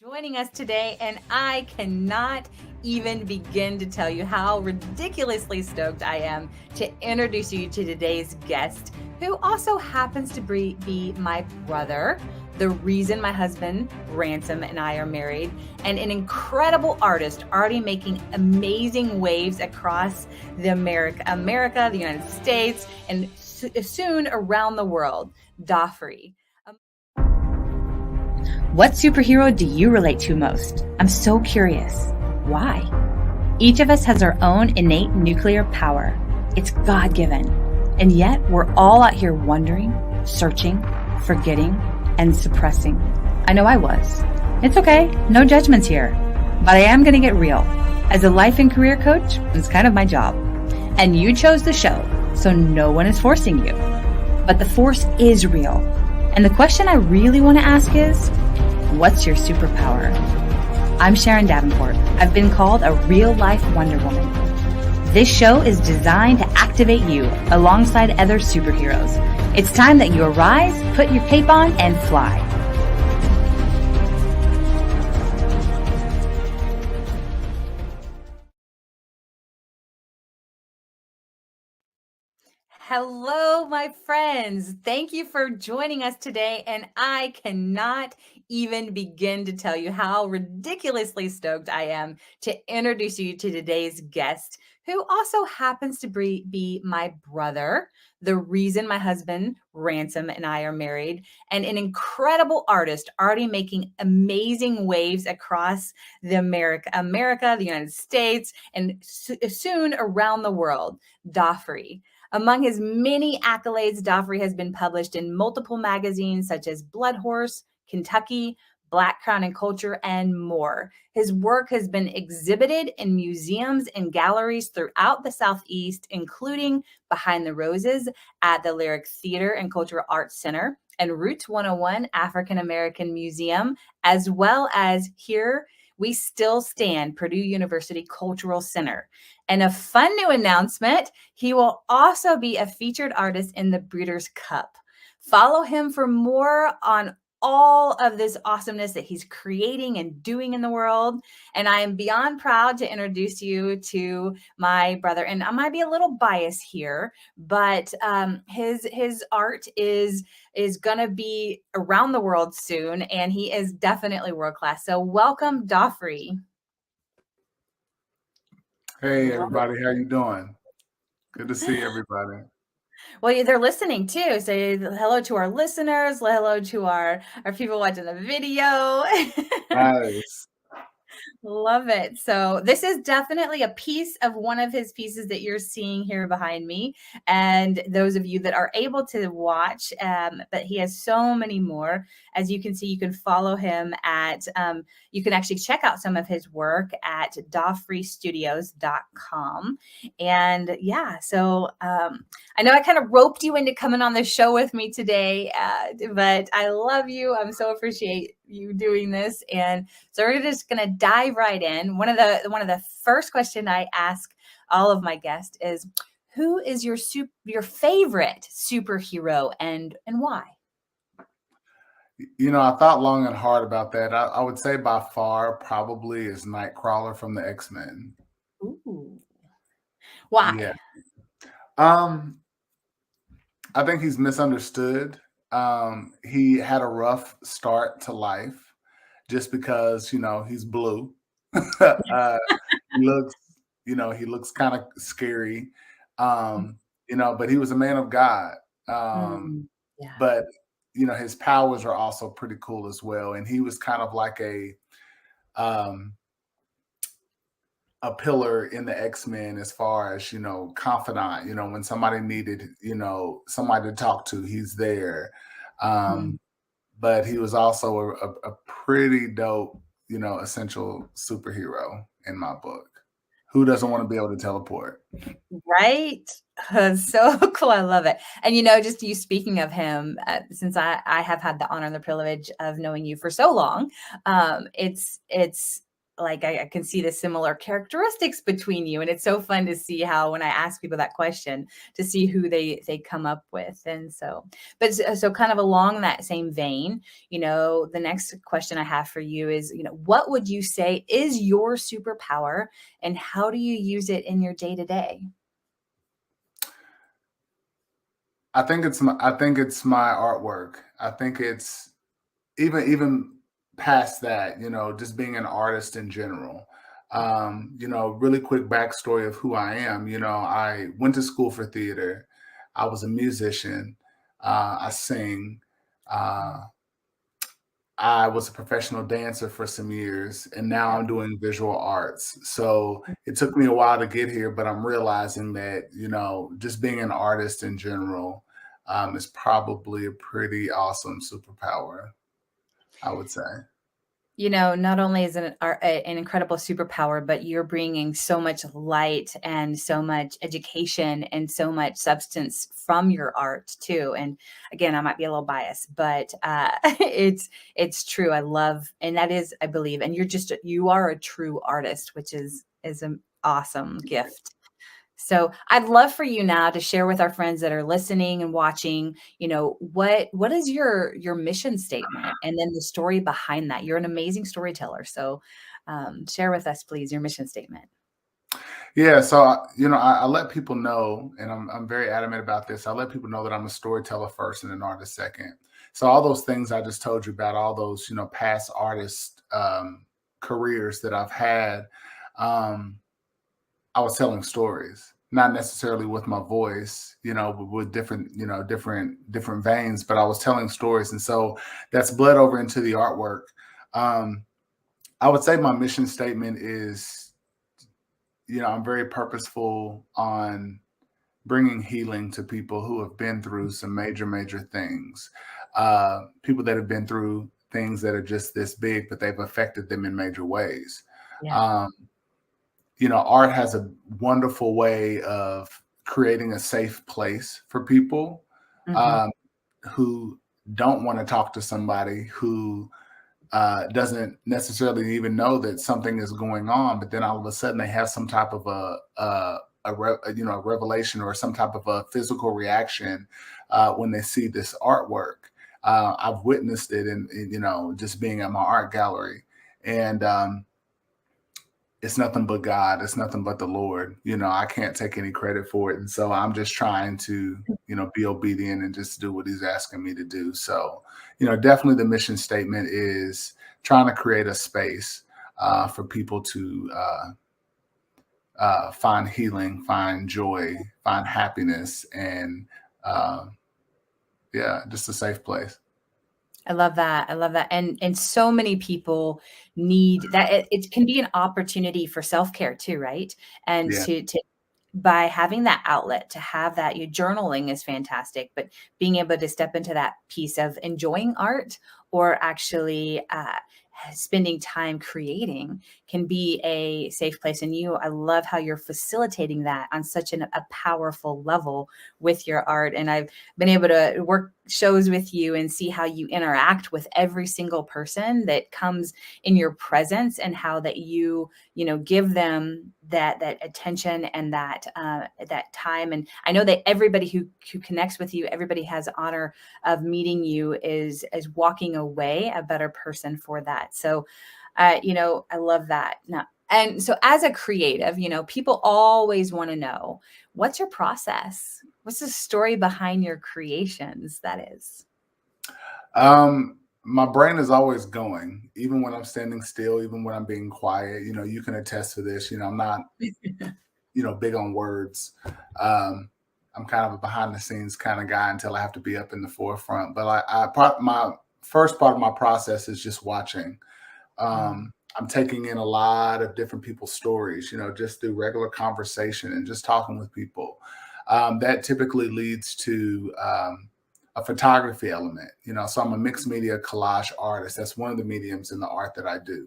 joining us today, and I cannot even begin to tell you how ridiculously stoked I am to introduce you to today's guest, who also happens to be my brother, the reason my husband, Ransom, and I are married, and an incredible artist already making amazing waves across America, the United States, and soon around the world, Dafri. What superhero do you relate to most? I'm so curious. Why? Each of us has our own innate nuclear power. It's God-given. And yet we're all out here wondering, searching, forgetting, and suppressing. I know I was. It's okay. No judgments here. But I am going to get real. As a life and career coach, it's kind of my job. And you chose the show, so no one is forcing you. But the force is real. And the question I really want to ask is, what's your superpower? I'm Sharon Davenport. I've been called a real-life Wonder Woman. This show is designed to activate you alongside other superheroes. It's time that you arise, put your cape on, and fly. Hello, my friends. Thank you for joining us today. And I cannot even begin to tell you how ridiculously stoked I am to introduce you to today's guest, who also happens to be my brother, the reason my husband, Ransom, and I are married, and an incredible artist already making amazing waves across America, the United States, and soon around the world, Dafri. Among his many accolades, Dafri has been published in multiple magazines such as Blood Horse, Kentucky, Black Crown and Culture, and more. His work has been exhibited in museums and galleries throughout the Southeast, including Behind the Roses at the Lyric Theater and Cultural Arts Center and Roots 101 African American Museum, as well as here we still stand, Purdue University Cultural Center. And a fun new announcement, he will also be a featured artist in the Breeders' Cup. Follow him for more on all of this awesomeness that he's creating and doing in the world. And I am beyond proud to introduce you to my brother. And I might be a little biased here, but his art is gonna be around the world soon, and he is definitely world class. So welcome, Dafri. Hey everybody, how you doing? Good to see everybody. Well, they're listening too. Say hello to our listeners. Hello to our people watching the video. Nice. Love it. So this is definitely a piece of one of his pieces that you're seeing here behind me. And those of you that are able to watch, but he has so many more. As you can see, you can follow him at, you can actually check out some of his work at dafristudios.com. And yeah, so I know I kind of roped you into coming on the show with me today, but I love you. I'm so appreciate you doing this. And so we're just going to dive right in. One of the first question I ask all of my guests is, who is your favorite superhero and why? You know, I thought long and hard about that. I would say by far probably is Nightcrawler from the X-Men. Ooh. Why? Yeah. I think he's misunderstood. He had a rough start to life just because, you know, he's blue. He looks kind of scary. But he was a man of God. Yeah. But you know, his powers are also pretty cool as well. And he was kind of like a pillar in the X-Men as far as, you know, confidant, you know, when somebody needed, you know, somebody to talk to, he's there. But he was also a pretty dope, you know, essential superhero in my book. Who doesn't want to be able to teleport? Right. So cool. I love it. And, you know, just you speaking of him, since I have had the honor and the privilege of knowing you for so long, it's like I can see the similar characteristics between you, and it's so fun to see how when I ask people that question to see who they come up with. And so, but so kind of along that same vein, the next question I have for you is, what would you say is your superpower, and how do you use it in your day to day? I think it's my artwork. I think it's even past that, just being an artist in general. Really quick backstory of who I am. I went to school for theater. I was a musician. I sing. Uh, I was a professional dancer for some years, and now Yeah. I'm doing visual arts. So it took me a while to get here, but I'm realizing that, just being an artist in general is probably a pretty awesome superpower, I would say. Not only is it an incredible superpower, but you're bringing so much light and so much education and so much substance from your art too. And again, I might be a little biased, but it's true. I love, and that is, I believe, and you are a true artist, which is an awesome gift. So I'd love for you now to share with our friends that are listening and watching, what is your mission statement, and then the story behind that. You're an amazing storyteller. So share with us, please, your mission statement. Yeah, so I let people know, and I'm very adamant about this. I let people know that I'm a storyteller first and an artist second. So all those things I just told you about, all those past artist careers that I've had, um, I was telling stories, not necessarily with my voice, but with different, different veins. But I was telling stories, and so that's bled over into the artwork. Um, I would say my mission statement is, I'm very purposeful on bringing healing to people who have been through some major, major things. People that have been through things that are just this big, but they've affected them in major ways. Yeah. Um, Art has a wonderful way of creating a safe place for people Hmm. um, who don't want to talk to somebody who doesn't necessarily even know that something is going on, but then all of a sudden they have some type of a revelation or some type of a physical reaction when they see this artwork. I've witnessed it in just being at my art gallery, and it's nothing but God. It's nothing but the Lord. I can't take any credit for it. And so I'm just trying to, be obedient and just do what he's asking me to do. So, definitely the mission statement is trying to create a space for people to find healing, find joy, find happiness, and uh, yeah, just a safe place. I love that. I love that. And so many people need that. It can be an opportunity for self-care too, right? And Yeah. to by having that outlet, to have that, journaling is fantastic, but being able to step into that piece of enjoying art, or actually spending time creating, can be a safe place. And I love how you're facilitating that on such a powerful level with your art. And I've been able to work shows with you and see how you interact with every single person that comes in your presence, and how that give them that attention and that time. And I know that everybody who connects with you, everybody has honor of meeting you, is walking away a better person for that. So I love that. Now, and so as a creative, people always want to know, what's your process? What's the story behind your creations, that is? My brain is always going, even when I'm standing still, even when I'm being quiet. You can attest to this. I'm not, big on words. Um, I'm kind of a behind the scenes kind of guy until I have to be up in the forefront. But my first part of my process is just watching. Mm, I'm taking in a lot of different people's stories, just through regular conversation and just talking with people. That typically leads to a photography element, so I'm a mixed media collage artist. That's one of the mediums in the art that I do.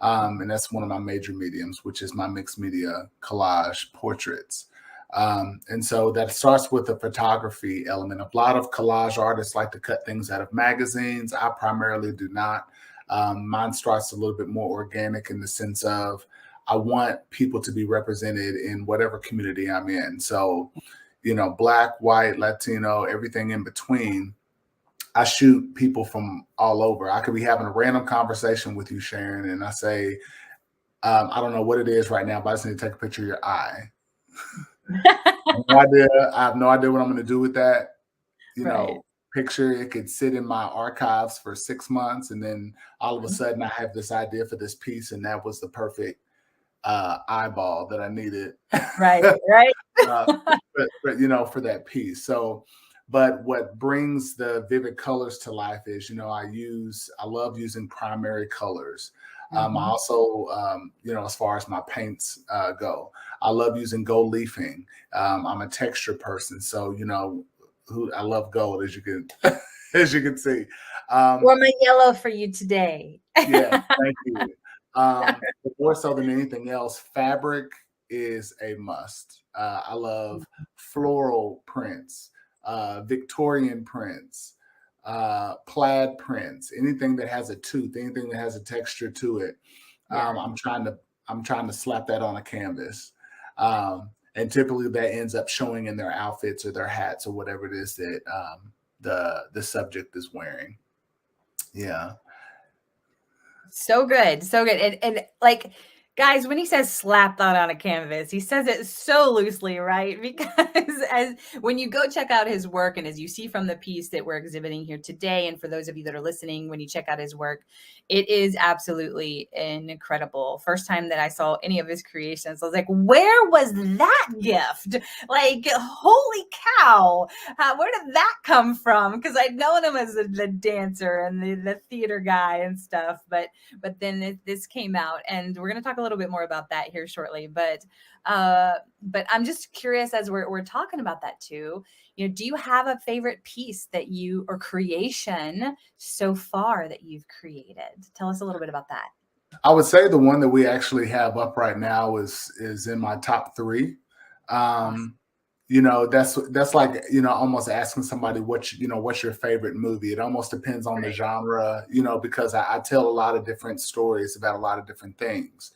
And that's one of my major mediums, which is my mixed media collage portraits. And so that starts with the photography element. A lot of collage artists like to cut things out of magazines. I primarily do not. Mine starts a little bit more organic in the sense of I want people to be represented in whatever community I'm in. So, Black, white, Latino, everything in between. I shoot people from all over. I could be having a random conversation with you, Sharon, and I say, I don't know what it is right now, but I just need to take a picture of your eye. No idea. I have no idea what I'm going to do with that, Right. picture. It could sit in my archives for 6 months, and then all of a sudden I have this idea for this piece, and that was the perfect eyeball that I needed. Right, right. uh, for that piece. So, but what brings the vivid colors to life is, I love using primary colors. I Mhm. also, as far as my paints go, I love using gold leafing. I'm a texture person, so who I love gold, as you can as you can see. Um, Or my yellow for you today. yeah, thank you. But more so than anything else, fabric is a must. I love floral prints, Victorian prints, plaid prints, anything that has a tooth, anything that has a texture to it. Yeah. I'm trying to slap that on a canvas. And typically that ends up showing in their outfits or their hats or whatever it is that the subject is wearing. Yeah. So good, so good. And like, guys, when he says slap that on a canvas, he says it so loosely, right? Because as when you go check out his work, and as you see from the piece that we're exhibiting here today, and for those of you that are listening, when you check out his work, it is absolutely incredible. First time that I saw any of his creations, I was like, where was that gift? Like, holy cow, where did that come from? Because I'd known him as the dancer and the theater guy and stuff, but then this came out, and we're going to talk a little bit more about that here shortly. But I'm just curious, as we're talking about that too, do you have a favorite piece that you or creation so far that you've created? Tell us a little bit about that. I would say the one that we actually have up right now is in my top three. Awesome. Um, that's like almost asking somebody what's your favorite movie. It almost depends on the Right. genre, because I tell a lot of different stories about a lot of different things.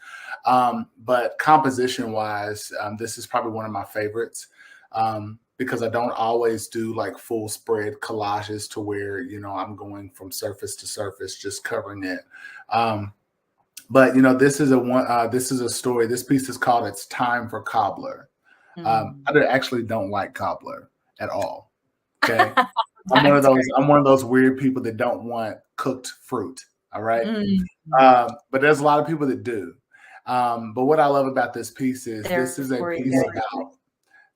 But composition wise, this is probably one of my favorites. Because I don't always do like full spread collages to where I'm going from surface to surface, just covering it. But this is a story. This piece is called "It's Time for Cobbler." Mm. Actually don't like cobbler at all. Okay, That's great. I'm one of those weird people that don't want cooked fruit. All right, Mm. but there's a lot of people that do. But what I love about this piece is Therefore, you're go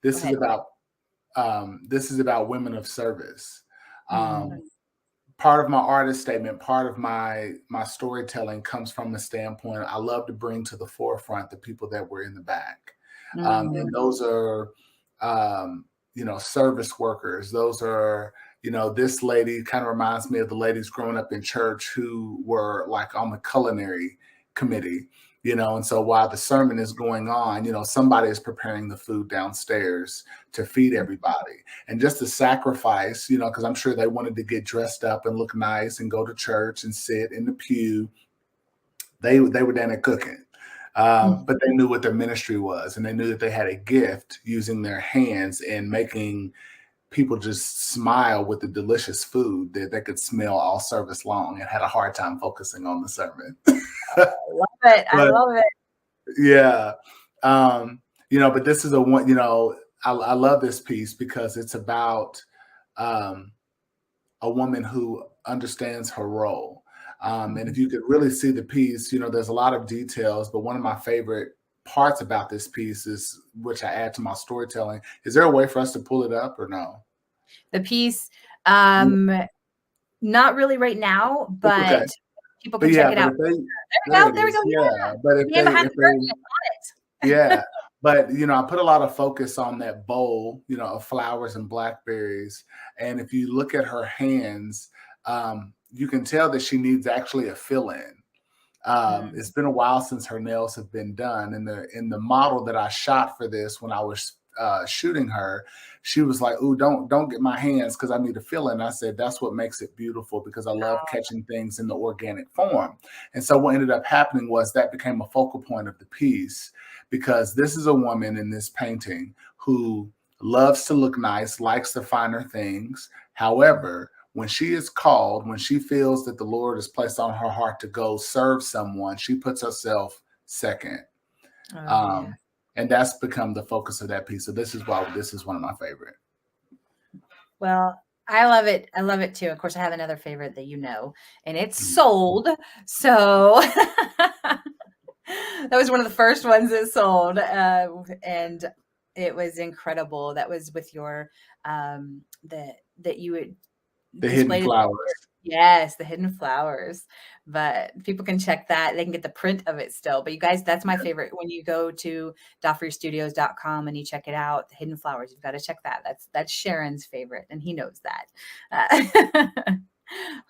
this is ahead. about this is about women of service. Mm. Part of my artist statement, part of my storytelling comes from the standpoint I love to bring to the forefront the people that were in the back. And Mm. those are service workers. Those are this lady kind of reminds me of the ladies growing up in church who were like on the culinary committee. And so while the sermon is going on, somebody is preparing the food downstairs to feed everybody. And just the sacrifice, because I'm sure they wanted to get dressed up and look nice and go to church and sit in the pew. They were down there cooking. Mm. But they knew what their ministry was, and they knew that they had a gift using their hands and making people just smile with the delicious food that they could smell all service long, and had a hard time focusing on the sermon. I love it. I But love it. yeah, but this is a one. I love this piece because it's about um, a woman who understands her role. And Mhm. if you could really see the piece, there's a lot of details, but one of my favorite parts about this piece is, which I add to my storytelling. Is there a way for us to pull it up or no? The piece, Yeah, um, not really right now, it's okay. but people But can check yeah, it but out. if they, There we there go. it There we is. go. Yeah. Yeah. But The man behind the curtain. On it. yeah. But I put a lot of focus on that bowl, of flowers and blackberries. And if you look at her hands, you can tell that she needs actually a fill-in. Mm. It's been a while since her nails have been done. And the model that I shot for this when I was shooting her, she was like, "Ooh, don't get my hands because I need to feel it." And I said, "That's what makes it beautiful because I love catching things in the organic form." And so what ended up happening was that became a focal point of the piece because this is a woman in this painting who loves to look nice, likes the finer things. However, when she is called, when she feels that the Lord has placed on her heart to go serve someone, she puts herself second. Oh, yeah. Um, and that's become the focus of that piece. So this is why this is one of my favorite. Well, I love it. I love it too. Of course, I have another favorite that you know, and it's Mhm. sold. So that was one of the first ones that sold, and it was incredible. That was with your that you would The hidden displayed. flowers. Yes, the hidden flowers, but people can check that. They can get the print of it still. But you guys, that's my favorite. When you go to dafristudios.com and you check it out, the hidden flowers, you've got to check that. That's Sharon's favorite, and he knows that.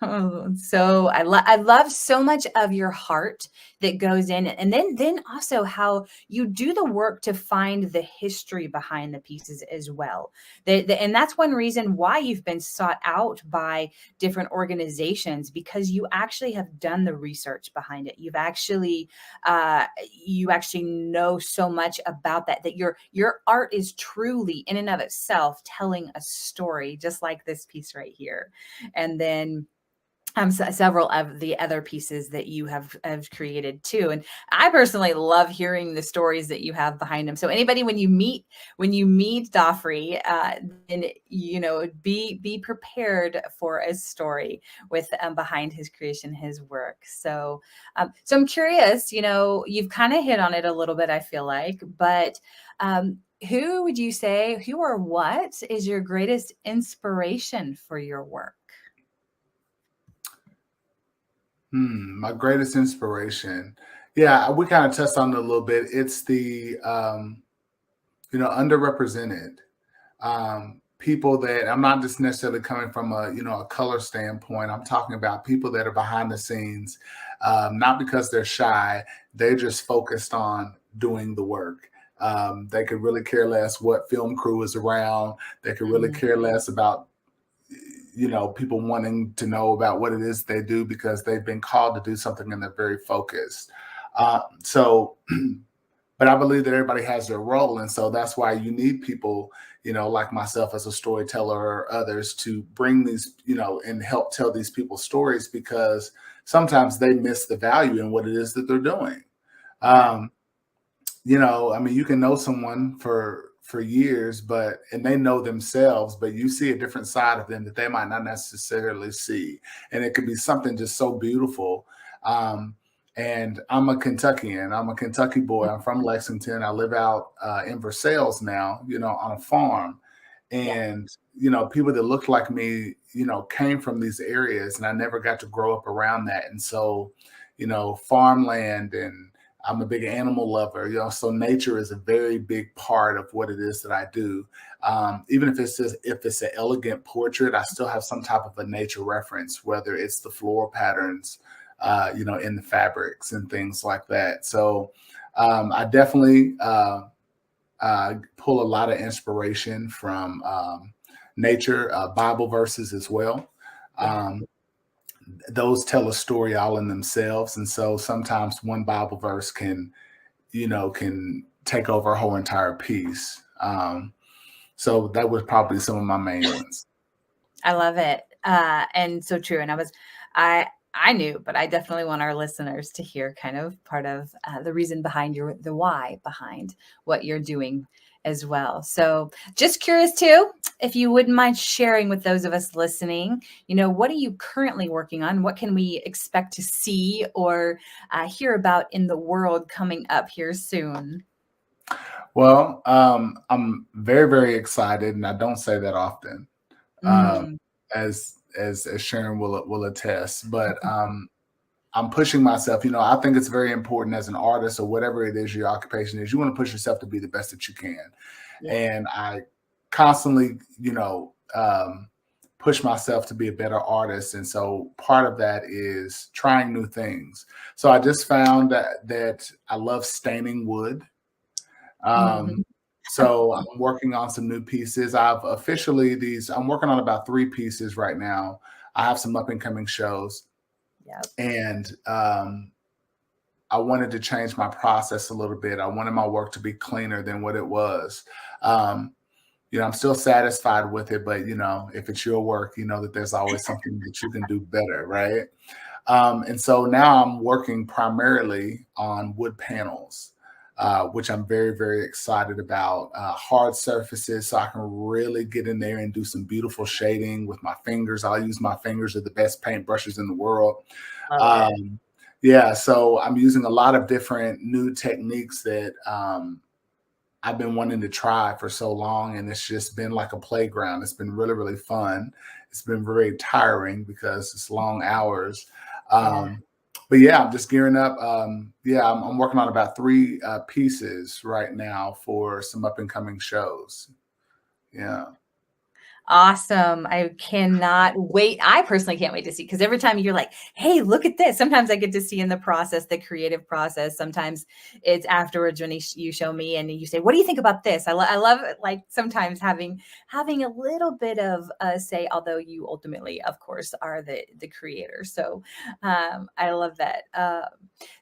Oh, so I love so much of your heart that goes in it. And then also how you do the work to find the history behind the pieces as well. And that's one reason why you've been sought out by different organizations, because you actually have done the research behind it. You actually know so much about that your art is truly in and of itself telling a story, just like this piece right here. And then several of the other pieces that you have created too. And I personally love hearing the stories that you have behind them. So anybody, when you meet Dafri, then be prepared for a story with behind his creation, his work. So I'm curious. You've kind of hit on it a little bit, I feel like, but who would you say, who or what is your greatest inspiration for your work? My greatest inspiration. Yeah, we kind of touched on it a little bit. It's the underrepresented people that I'm not just necessarily coming from a color standpoint. I'm talking about people that are behind the scenes, not because they're shy. They're just focused on doing the work. They could really care less what film crew is around. They could really Mhm. care less about people wanting to know about what it is they do because they've been called to do something and they're very focused. So but I believe that everybody has their role. And so that's why you need people, like myself as a storyteller or others to bring these, and help tell these people's stories because sometimes they miss the value in what it is that they're doing. Yeah. Um, I mean, you can know someone for years, and they know themselves, but you see a different side of them that they might not necessarily see. And it could be something just so beautiful. And I'm a Kentuckian. I'm a Kentucky boy. I'm from Lexington. I live out in Versailles now, on a farm. Yeah. And, people that looked like me, came from these areas and I never got to grow up around that. And so, farmland, and I'm a big animal lover, so nature is a very big part of what it is that I do. Even if it's an elegant portrait, I still have some type of a nature reference, whether it's the floral patterns, in the fabrics and things like that. So I definitely pull a lot of inspiration from nature, Bible verses as well. Yeah. Um, those tell a story all in themselves. And so sometimes one Bible verse can take over a whole entire piece. So that was probably some of my main ones. I love it. And so true. And I knew, but I definitely want our listeners to hear kind of part of the reason behind the why behind what you're doing as well. So just curious too, if you wouldn't mind sharing with those of us listening, what are you currently working on? What can we expect to see or hear about in the world coming up here soon? Well, I'm very, very excited, and I don't say that often, um, Mm. as Sharon will attest. But I'm pushing myself. I think it's very important as an artist or whatever it is your occupation is. You want to push yourself to be the best that you can, Yeah. and I constantly, push myself to be a better artist. And so part of that is trying new things. So I just found that I love staining wood. Um, Mhm. So I'm working on some new pieces. I'm working on about 3 pieces right now. I have some up and coming shows, Yep. and I wanted to change my process a little bit. I wanted my work to be cleaner than what it was. Um, I'm still satisfied with it, but if it's your work, you know that there's always something that you can do better, right? And so now I'm working primarily on wood panels, which I'm very, very excited about. Hard surfaces, so I can really get in there and do some beautiful shading with my fingers. I'll use my fingers, are the best paint brushes in the world. Love it. Yeah, so I'm using a lot of different new techniques that I've been wanting to try for so long, and it's just been like a playground. It's been really, really fun. It's been very tiring because it's long hours. Yeah. But yeah, I'm just gearing up. Yeah, I'm working on about 3 pieces right now for some up and coming shows. Yeah. Awesome. I cannot wait. I personally can't wait to see because every time you're like, hey, look at this. Sometimes I get to see in the process, the creative process. Sometimes it's afterwards when you show me and you say, what do you think about this? I love it, like sometimes having a little bit of a say, although you ultimately, of course, are the creator. So I love that.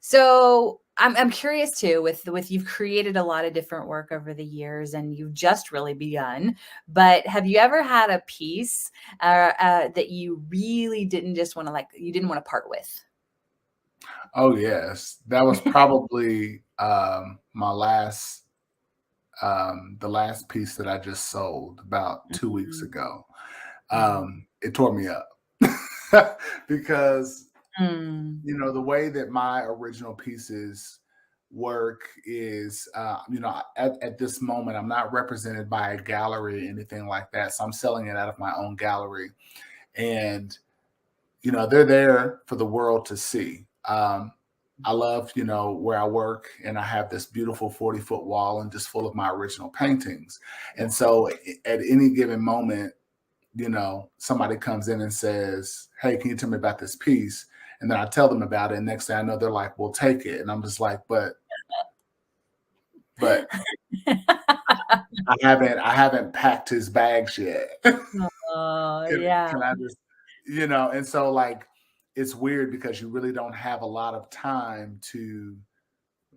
So I'm curious too, with you've created a lot of different work over the years and you've just really begun. But have you ever had a piece that you really didn't just want to like you didn't want to part with? Oh yes, that was probably the last piece that I just sold about 2 weeks Mhm, ago. mhm. It tore me up because Mm, the way that my original pieces work is, at this moment, I'm not represented by a gallery or anything like that. So I'm selling it out of my own gallery. And, they're there for the world to see. I love, where I work, and I have this beautiful 40-foot wall and just full of my original paintings. And yeah. so at any given moment, somebody comes in and says, hey, can you tell me about this piece? And then I tell them about it. And next thing I know, they're like, well, take it. And I'm just like, but I haven't packed his bags yet. Oh, yeah. Can I just, and so like it's weird because you really don't have a lot of time to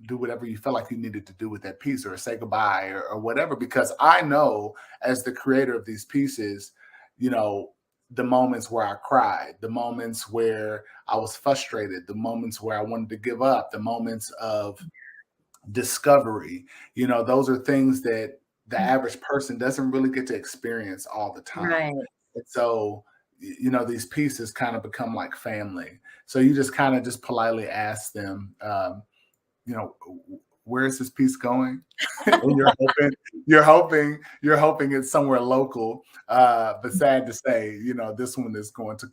do whatever you felt like you needed to do with that piece or say goodbye or whatever. Because I know as the creator of these pieces, you know, the moments where I cried, the moments where I was frustrated, the moments where I wanted to give up, the moments of discovery, those are things that the Mm, average person doesn't really get to experience all the time. right. And so, these pieces kind of become like family. So you just kind of just politely ask them, you know, where is this piece going? And you're hoping it's somewhere local. But sad to say, this one is going to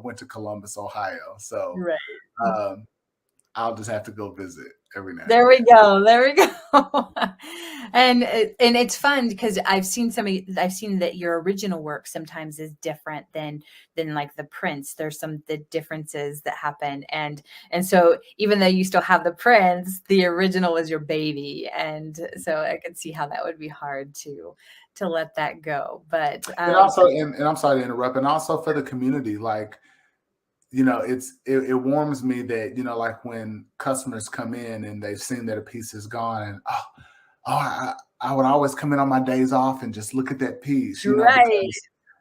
went to Columbus, Ohio. So Right. um, I'll just have to go visit every now and There we again. go, there we go. And it's fun because I've seen that your original work sometimes is different than like the prints. There's the differences that happen, and so even though you still have the prints, the original is your baby, and so I could see how that would be hard to let that go. But, And also, and I'm sorry to interrupt, and also for the community, like, it warms me that, like when customers come in and they've seen that a piece is gone and I would always come in on my days off and just look at that piece, right.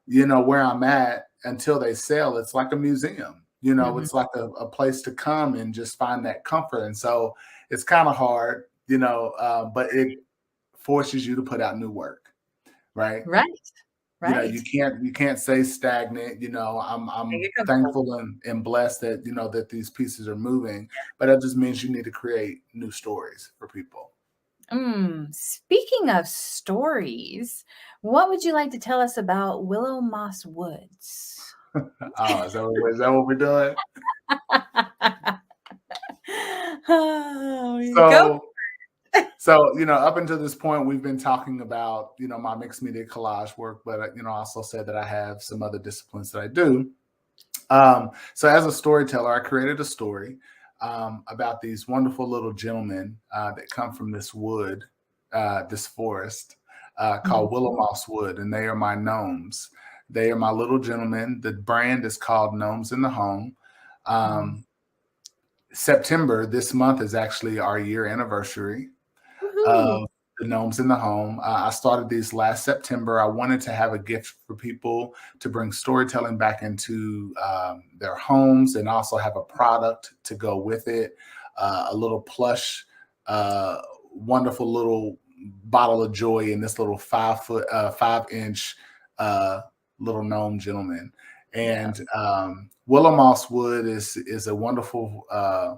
because where I'm at until they sell, it's like a museum. Mhm. It's like a place to come and just find that comfort. And so it's kind of hard, but it forces you to put out new work, right? Right, You right. can't stay stagnant. Make I'm it comfortable. thankful and blessed that that these pieces are moving, but that just means you need to create new stories for people. Speaking of stories, what would you like to tell us about Willow Moss Woods? Oh, is that what we're doing? Oh, go. So so up until this point, we've been talking about my mixed media collage work, but I also said that I have some other disciplines that I do. So as a storyteller, I created a story about these wonderful little gentlemen that come from this wood, this forest. called Willow Moss Wood, and they are my gnomes. They are my little gentlemen. The brand is called Gnomes in the Home. September, this month, is actually our year anniversary Woohoo. of the Gnomes in the Home. I started these last September. I wanted to have a gift for people to bring storytelling back into their homes, and also have a product to go with it. A little plush, wonderful little bottle of joy in this little 5-inch little gnome gentleman. Yeah. And Willow Moss Wood is a wonderful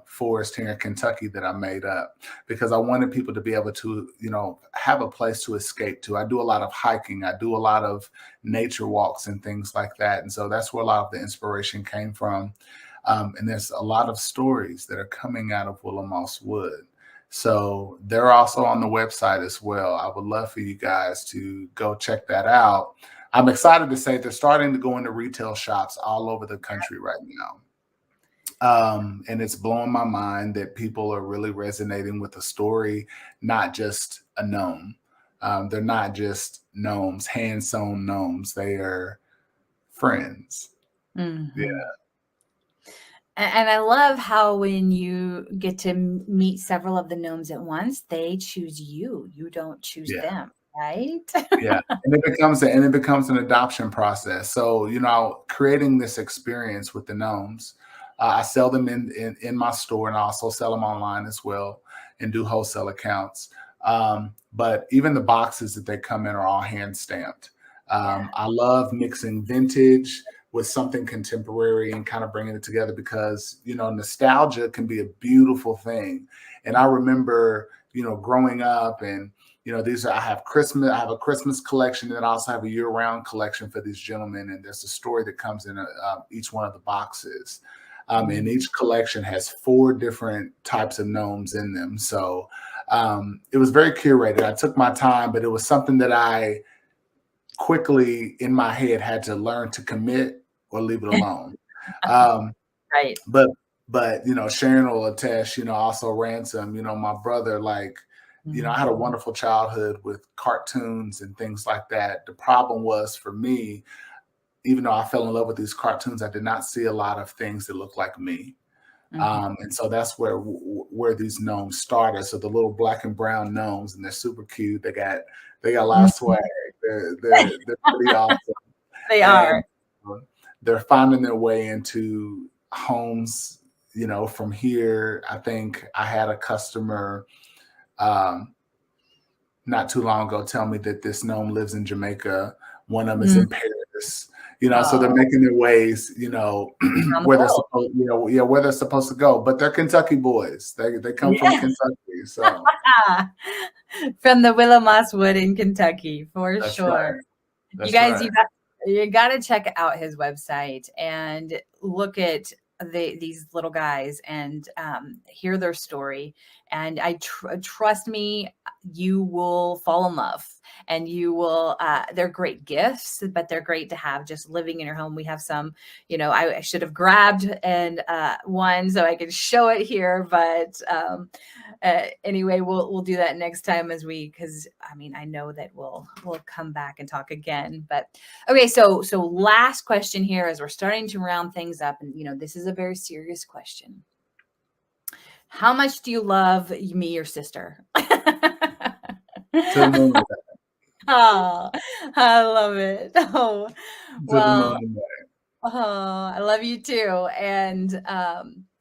forest here in Kentucky that I made up because I wanted people to be able to, have a place to escape to. I do a lot of hiking. I do a lot of nature walks and things like that. And so that's where a lot of the inspiration came from. And there's a lot of stories that are coming out of Willow Moss Wood. So they're also on the website as well. I would love for you guys to go check that out. I'm excited to say they're starting to go into retail shops all over the country right now. And it's blowing my mind that people are really resonating with the story, not just a gnome. They're not just gnomes, hand-sewn gnomes. They are friends. Yeah. And I love how when you get to meet several of the gnomes at once, they choose you. You don't choose them, right? Yeah, and it becomes an adoption process. So, creating this experience with the gnomes, I sell them in my store, and I also sell them online as well, and do wholesale accounts. But even the boxes that they come in are all hand stamped. I love mixing vintage with something contemporary and kind of bringing it together because, nostalgia can be a beautiful thing. And I remember, growing up and, I have a Christmas collection, and I also have a year-round collection for these gentlemen. And there's a story that comes in each one of the boxes. And each collection has 4 different types of gnomes in them. So it was very curated. I took my time, but it was something that I quickly in my head had to learn to commit or leave it alone. Right. But Sharon will attest, also Ransom, my brother, I had a wonderful childhood with cartoons and things like that. The problem was for me, even though I fell in love with these cartoons, I did not see a lot of things that looked like me. And so that's where these gnomes started. So the little black and brown gnomes, and they're super cute. They got a lot of swag. They're pretty awesome. They are. They're finding their way into homes, from here. I think I had a customer not too long ago tell me that this gnome lives in Jamaica. One of them is in Paris. So they're making their ways, where they're supposed, where they're supposed to go. But they're Kentucky boys. They come from Kentucky. So from the Willow Moss Wood in Kentucky, for sure. Right. You guys, you got to check out his website and look at these little guys and hear their story. And I trust me, you will fall in love, and you will. They're great gifts, but they're great to have just living in your home. We have some, I should have grabbed one so I could show it here, but anyway, we'll do that next time because I know that we'll come back and talk again. But okay, so last question here as we're starting to round things up, and this is a very serious question. How much do you love me, your sister? Oh, I love it. Oh, well. I love you too. And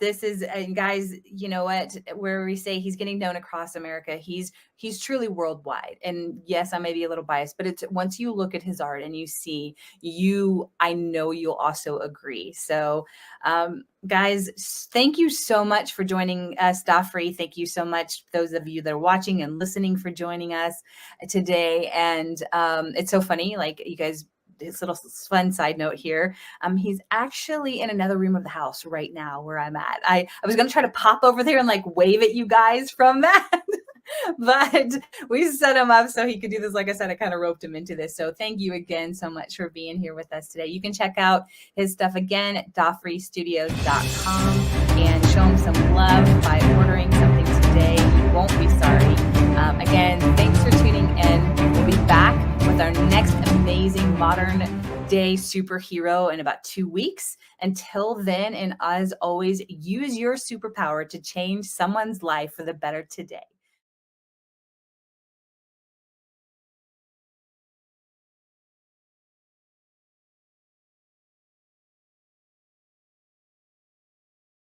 and guys, you know what, where we say he's getting known across America, he's truly worldwide. And yes, I may be a little biased, but it's once you look at his art and you see I know you'll also agree. So guys, thank you so much for joining us. Dafri, thank you so much, those of you that are watching and listening, for joining us today. And it's so funny, you guys, this little fun side note here. He's actually in another room of the house right now where I'm at. I was going to try to pop over there and wave at you guys from that, but we set him up so he could do this. Like I said, I kind of roped him into this. So thank you again so much for being here with us today. You can check out his stuff again at dafristudios.com and show him some love by ordering something today. You won't be sorry. Again, thanks for tuning in. We'll be back modern day superhero in about 2 weeks. Until then, and as always, use your superpower to change someone's life for the better today.